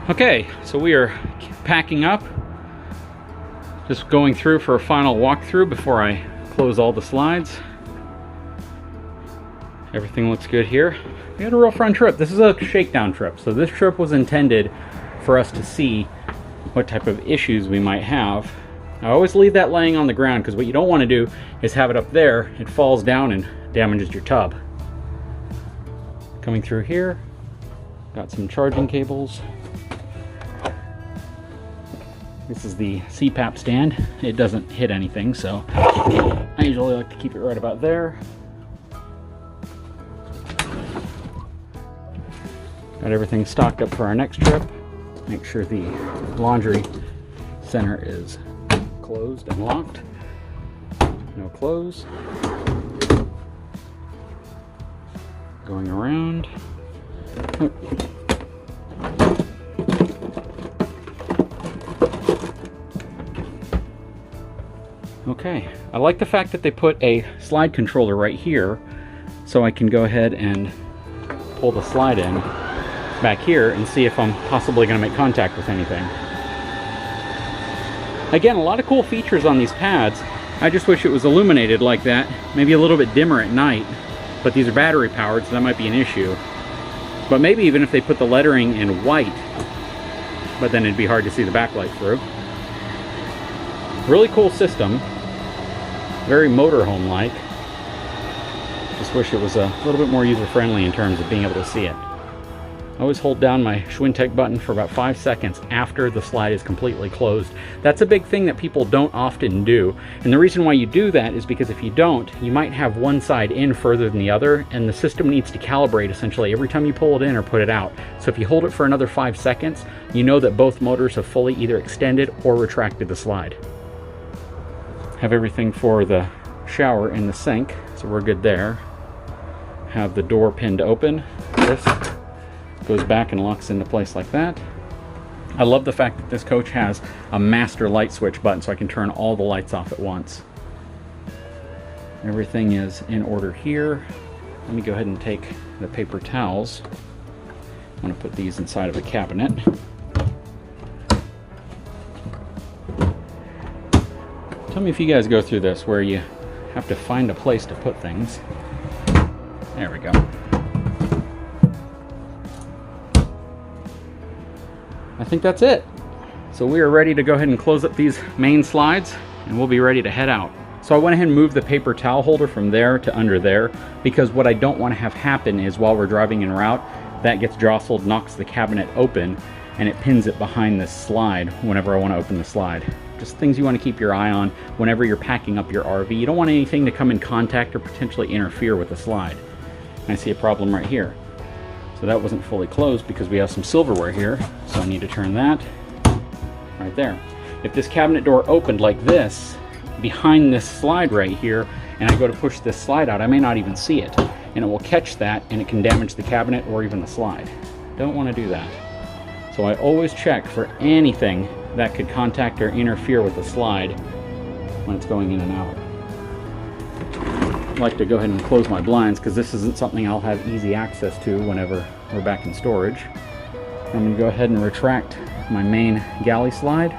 Okay, so we are packing up. Just going through for a final walkthrough before I close all the slides. Everything looks good here. We had a real fun trip. This is a shakedown trip, so this trip was intended for us to see what type of issues we might have. I always leave that laying on the ground because what you don't want to do is have it up there. It falls down and damages your tub. Coming through here, got some charging cables. This is the CPAP stand. It doesn't hit anything, so I usually like to keep it right about there. Got everything stocked up for our next trip. Make sure the laundry center is closed and locked. No clothes. Going around. Oh. Okay, I like the fact that they put a slide controller right here so I can go ahead and pull the slide in back here and see if I'm possibly going to make contact with anything. Again, a lot of cool features on these pads. I just wish it was illuminated like that, maybe a little bit dimmer at night, but these are battery powered, so that might be an issue. But maybe even if they put the lettering in white, but then it'd be hard to see the backlight through. Really cool system. Very motorhome-like. Just wish it was a little bit more user-friendly in terms of being able to see it. I always hold down my Schwintek button for about 5 seconds after the slide is completely closed. That's a big thing that people don't often do. And the reason why you do that is because if you don't, you might have one side in further than the other, and the system needs to calibrate essentially every time you pull it in or put it out. So if you hold it for another 5 seconds, you know that both motors have fully either extended or retracted the slide. Have everything for the shower in the sink, so we're good there. Have the door pinned open. This goes back and locks into place like that. I love the fact that this coach has a master light switch button so I can turn all the lights off at once. Everything is in order here. Let me go ahead and take the paper towels. I'm going to put these inside of a cabinet. Tell me if you guys go through this where you have to find a place to put things. There we go. I think that's it. So we are ready to go ahead and close up these main slides and we'll be ready to head out. So I went ahead and moved the paper towel holder from there to under there because what I don't want to have happen is while we're driving en route, that gets jostled, knocks the cabinet open, and it pins it behind this slide whenever I want to open the slide. Just things you want to keep your eye on whenever you're packing up your RV. You don't want anything to come in contact or potentially interfere with the slide. And I see a problem right here. So that wasn't fully closed because we have some silverware here. So I need to turn that right there. If this cabinet door opened like this, behind this slide right here, and I go to push this slide out, I may not even see it. And it will catch that and it can damage the cabinet or even the slide. Don't want to do that. So I always check for anything that could contact or interfere with the slide when it's going in and out. I like to go ahead and close my blinds because this isn't something I'll have easy access to whenever we're back in storage. I'm going to go ahead and retract my main galley slide.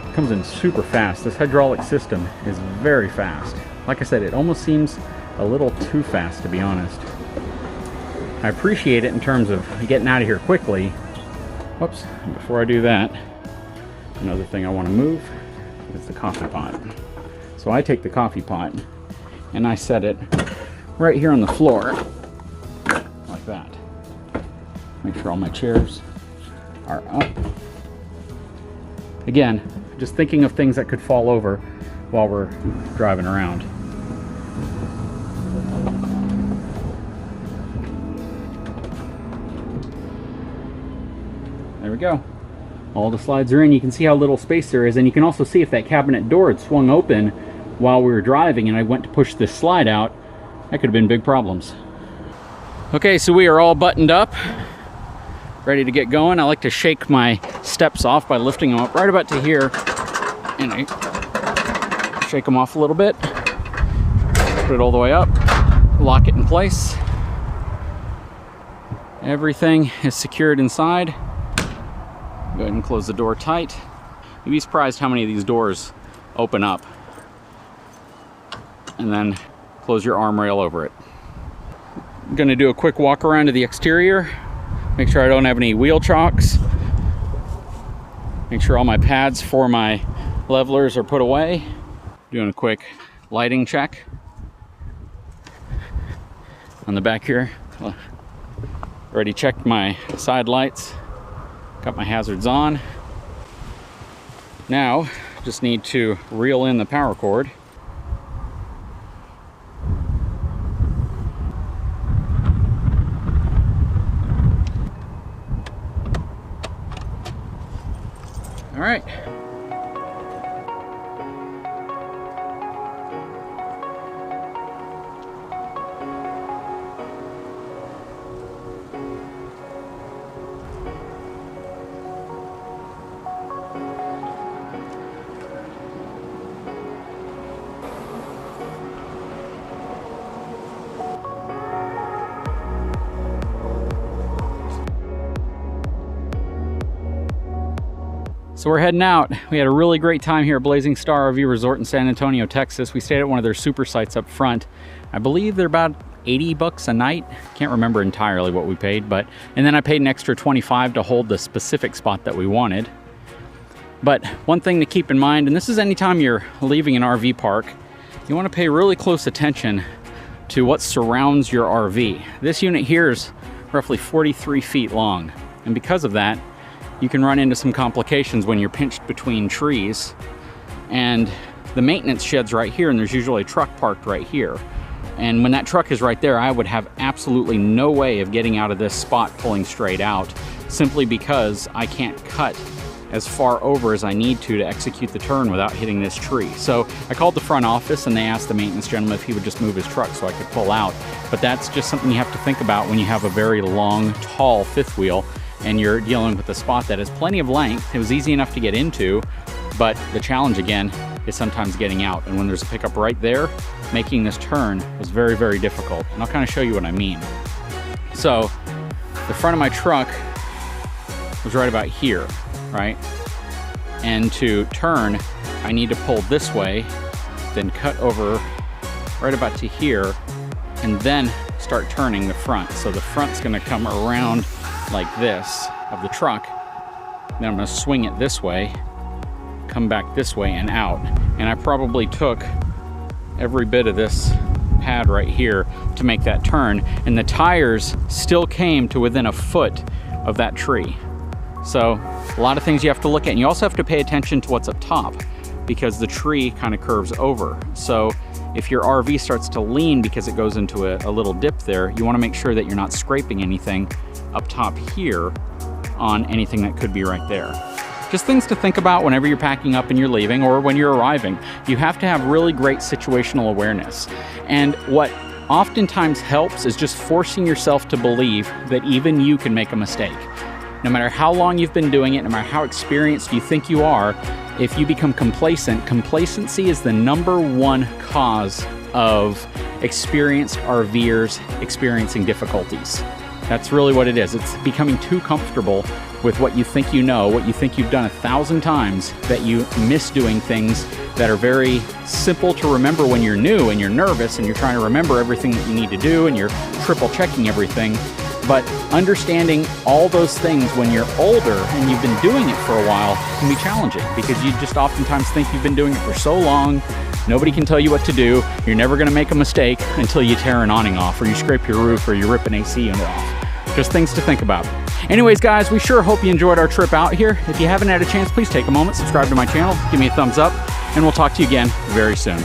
It comes in super fast. This hydraulic system is very fast. Like I said, it almost seems a little too fast, to be honest. I appreciate it in terms of getting out of here quickly. Whoops, before I do that, another thing I want to move is the coffee pot. So I take the coffee pot and I set it right here on the floor, like that. Make sure all my chairs are up. Again, just thinking of things that could fall over while we're driving around. There we go. All the slides are in. You can see how little space there is, and you can also see if that cabinet door had swung open while we were driving and I went to push this slide out, that could have been big problems. Okay, so we are all buttoned up, ready to get going. I like to shake my steps off by lifting them up right about to here, and I shake them off a little bit, put it all the way up, lock it in place. Everything is secured inside. Go ahead and close the door tight. You'd be surprised how many of these doors open up. And then close your arm rail over it. I'm gonna do a quick walk around to the exterior. Make sure I don't have any wheel chocks. Make sure all my pads for my levelers are put away. Doing a quick lighting check on the back here. Already checked my side lights. Got my hazards on. Now, just need to reel in the power cord. All right. So we're heading out. We had a really great time here at Blazing Star RV Resort in San Antonio, Texas. We stayed at one of their super sites up front. I believe they're about 80 bucks a night. Can't remember entirely what we paid, and then I paid an extra 25 to hold the specific spot that we wanted. But one thing to keep in mind, and this is anytime you're leaving an RV park, you want to pay really close attention to what surrounds your RV. This unit here is roughly 43 feet long, and because of that, you can run into some complications when you're pinched between trees. And the maintenance shed's right here, and there's usually a truck parked right here. And when that truck is right there, I would have absolutely no way of getting out of this spot pulling straight out, simply because I can't cut as far over as I need to execute the turn without hitting this tree. So I called the front office and they asked the maintenance gentleman if he would just move his truck so I could pull out. But that's just something you have to think about when you have a very long, tall fifth wheel and you're dealing with a spot that has plenty of length. It was easy enough to get into, but the challenge again is sometimes getting out. And when there's a pickup right there, making this turn was very, very difficult. And I'll kind of show you what I mean. So the front of my truck was right about here, right? And to turn, I need to pull this way, then cut over right about to here, and then start turning the front. So the front's gonna come around like this of the truck. Then I'm gonna swing it this way, come back this way and out. And I probably took every bit of this pad right here to make that turn. And the tires still came to within a foot of that tree. So a lot of things you have to look at. And you also have to pay attention to what's up top because the tree kind of curves over. So if your RV starts to lean because it goes into a little dip there, you wanna make sure that you're not scraping anything up top here on anything that could be right there. Just things to think about whenever you're packing up and you're leaving or when you're arriving. You have to have really great situational awareness. And what oftentimes helps is just forcing yourself to believe that even you can make a mistake. No matter how long you've been doing it, no matter how experienced you think you are, if you become complacent, complacency is the #1 cause of experienced RVers experiencing difficulties. That's really what it is. It's becoming too comfortable with what you think you know, what you think you've done 1,000 times, that you miss doing things that are very simple to remember when you're new and you're nervous and you're trying to remember everything that you need to do and you're triple checking everything. But understanding all those things when you're older and you've been doing it for a while can be challenging because you just oftentimes think you've been doing it for so long, nobody can tell you what to do, you're never gonna make a mistake until you tear an awning off or you scrape your roof or you rip an AC unit off. Just things to think about. Anyways, guys, we sure hope you enjoyed our trip out here. If you haven't had a chance, please take a moment, subscribe to my channel, give me a thumbs up, and we'll talk to you again very soon.